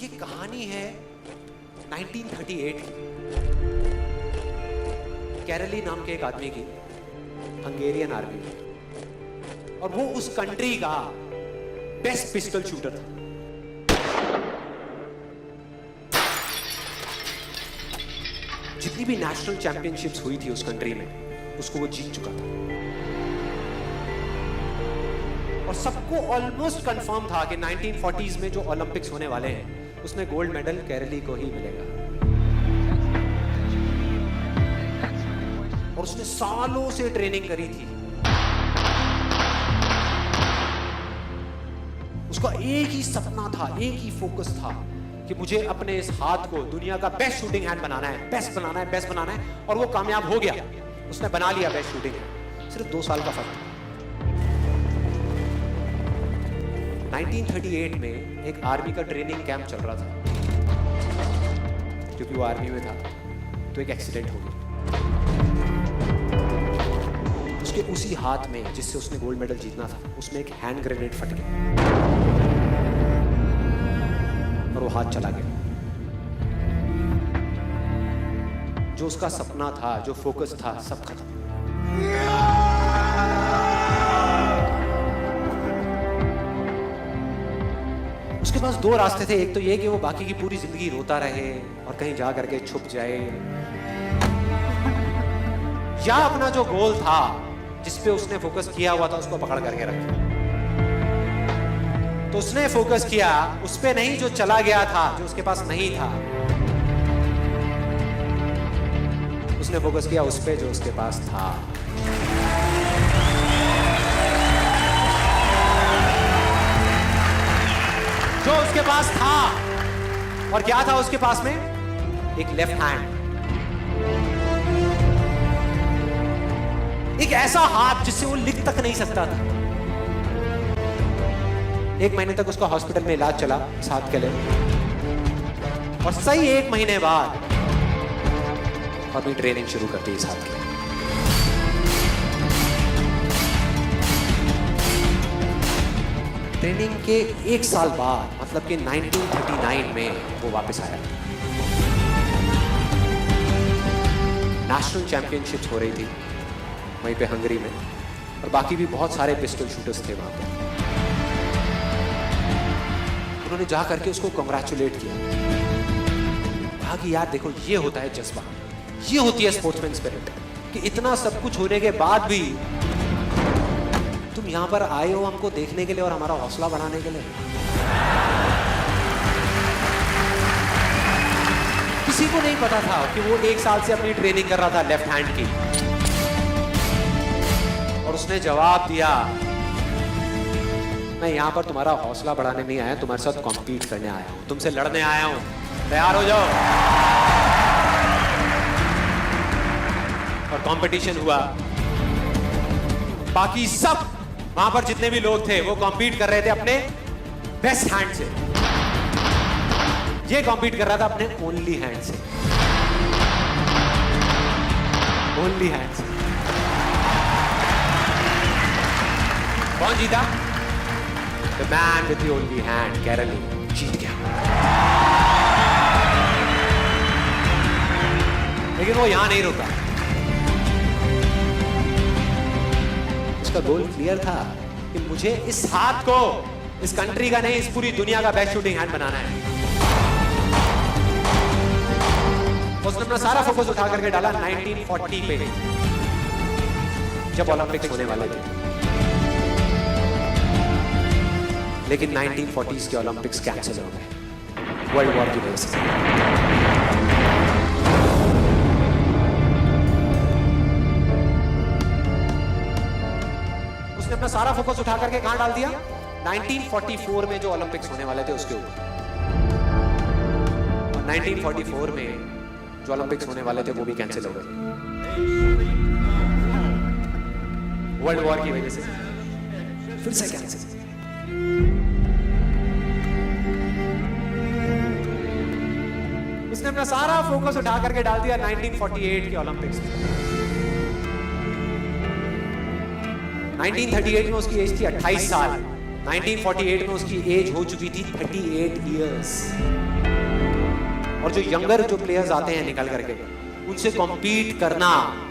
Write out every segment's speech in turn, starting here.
ये कहानी है 1938 की। कैरली नाम के एक आदमी की, हंगेरियन आर्मी में, और वो उस कंट्री का बेस्ट पिस्टल शूटर था। जितनी भी नेशनल चैंपियनशिप्स हुई थी उस कंट्री में, उसको वो जीत चुका था। और सबको ऑलमोस्ट कंफर्म था कि 1940s में जो ओलंपिक्स होने वाले हैं उसमें गोल्ड मेडल केरली को ही मिलेगा। और उसने सालों से ट्रेनिंग करी थी। उसका एक ही सपना था, एक ही फोकस था कि मुझे अपने इस हाथ को दुनिया का बेस्ट शूटिंग हैंड बनाना है, बेस्ट बनाना है, बेस्ट बनाना है। और वो कामयाब हो गया, उसने बना लिया बेस्ट शूटिंग हैंड। सिर्फ 2 साल का फर्क था। 1938 में एक आर्मी का ट्रेनिंग कैंप चल रहा था। क्योंकि वो आर्मी में था तो एक एक्सीडेंट हो गया। उसके उसी हाथ में जिससे उसने गोल्ड मेडल जीतना था, उसमें एक हैंड ग्रेनेड फट गया और वो हाथ चला गया। जो उसका सपना था, जो फोकस था, सब खत्म। उसके पास 2 रास्ते थे। एक तो ये कि वो बाकी की पूरी जिंदगी रोता रहे और कहीं जा करके छुप जाए, या अपना जो गोल था जिस पे उसने फोकस किया हुआ था उसको पकड़ करके रखे। तो उसने फोकस किया उस पे नहीं जो चला गया था, जो उसके पास नहीं था। उसने फोकस किया उस पे जो उसके पास था। जो उसके पास था। और क्या था उसके पास में? एक लेफ्ट हैंड, एक ऐसा हाथ जिससे वो लिख तक नहीं सकता था। 1 महीने तक उसका हॉस्पिटल में इलाज चला इस हाथ के लिए, और सही 1 महीने बाद अपनी ट्रेनिंग शुरू कर दी इस हाथ की। ट्रेनिंग के 1 साल बाद, मतलब कि 1939 में वो वापस आया। नेशनल चैंपियनशिप्स हो रही थी वहीं पे हंगरी में, और बाकी भी बहुत सारे पिस्टल शूटर्स थे वहां पे। उन्होंने जा करके उसको कंग्रेचुलेट किया। कहा कि यार देखो, ये होता है जज्बा, ये होती है स्पोर्ट्समैन स्पिरिट, कि इतना सब कुछ होने के बाद भी तुम यहां पर आए हो हमको देखने के लिए और हमारा हौसला बढ़ाने के लिए। किसी को नहीं पता था कि वो 1 साल से अपनी ट्रेनिंग कर रहा था लेफ्ट हैंड की। और उसने जवाब दिया, मैं यहां पर तुम्हारा हौसला बढ़ाने नहीं आया, तुम्हारे साथ कॉम्पीट करने आया हूं, तुमसे लड़ने आया हूं, तैयार हो जाओ। और कंपटीशन हुआ। बाकी सब वहां पर जितने भी लोग थे वो कॉम्पीट कर रहे थे अपने बेस्ट हैंड से। ये कॉम्पीट कर रहा था अपने ओनली हैंड से, ओनली हैंड से। कौन जीता? The man with the only hand, Kairali जीत गया। लेकिन वो यहां नहीं रुका। उसका गोल क्लियर था कि मुझे इस हाथ को इस कंट्री का नहीं, इस पूरी दुनिया का बेस्ट शूटिंग हैंड बनाना है। उसने अपना सारा फोकस उठा करके डाला 1940 पे, जब ओलंपिक्स होने वाले थे। लेकिन 1940s के ओलंपिक्स कैंसिल हो गए वर्ल्ड वॉर की वजह से। उसने अपना सारा फोकस उठा करके कहां डाल दिया? 1944 में जो ओलंपिक्स होने वाले थे उसके ऊपर। और 1944 में जो ओलंपिक्स होने वाले थे वो भी कैंसिल हो गए वर्ल्ड वॉर की वजह से। फिर से कैंसिल। उसने अपना सारा फोकस उठा करके डाल दिया 1948 के ओलंपिक्स में। 1938 में उसकी एज थी 28 साल। 1948 में उसकी एज हो चुकी थी 38 इयर्स। और जो यंगर जो प्लेयर्स आते हैं निकल करके, उनसे कॉम्पीट करना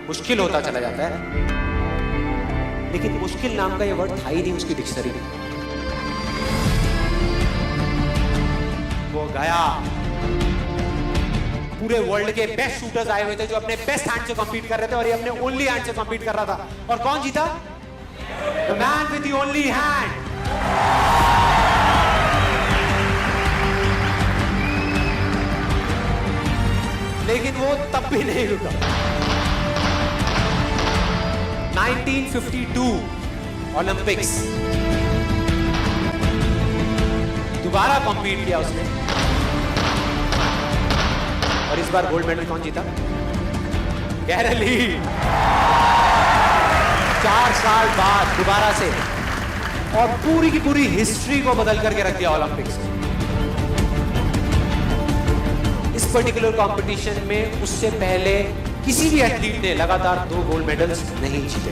मुश्किल होता चला जाता है। लेकिन मुश्किल नाम का ये वर्ड था ही नहीं उसकी डिक्शनरी में। वो गया, पूरे वर्ल्ड के बेस्ट शूटर्स आए हुए थे जो अपने बेस्ट हैंड से कॉम्पीट कर रहे थे, और ये अपने ओनली हैंड से कॉम्पीट कर रहा था। और कौन जीता? The man with the only hand. लेकिन वो तब भी नहीं रुका। 1952 ओलंपिक्स, दोबारा कॉम्पीट किया उसने, और इस बार गोल्ड मेडल कौन जीता? गैरल ली। 4 साल बाद दोबारा से, और पूरी की पूरी हिस्ट्री को बदल करके रख दिया ओलंपिक्स। इस पर्टिकुलर कंपटीशन में उससे पहले किसी भी एथलीट ने लगातार 2 गोल्ड मेडल्स नहीं जीते।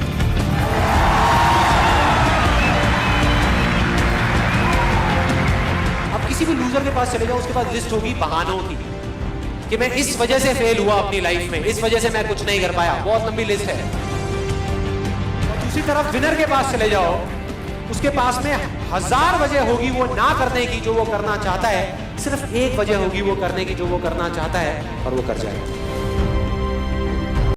अब किसी भी लूजर के पास चले जाओ, उसके पास लिस्ट होगी बहानों की कि मैं इस वजह से फेल हुआ अपनी लाइफ में, इस वजह से मैं कुछ नहीं कर पाया। बहुत लंबी लिस्ट है। और दूसरी तरफ विनर के पास चले जाओ, उसके पास में 1000 वजह होगी वो ना करने की जो वो करना चाहता है, सिर्फ एक वजह होगी वो करने की जो वो करना चाहता है, और वो कर जाएगा।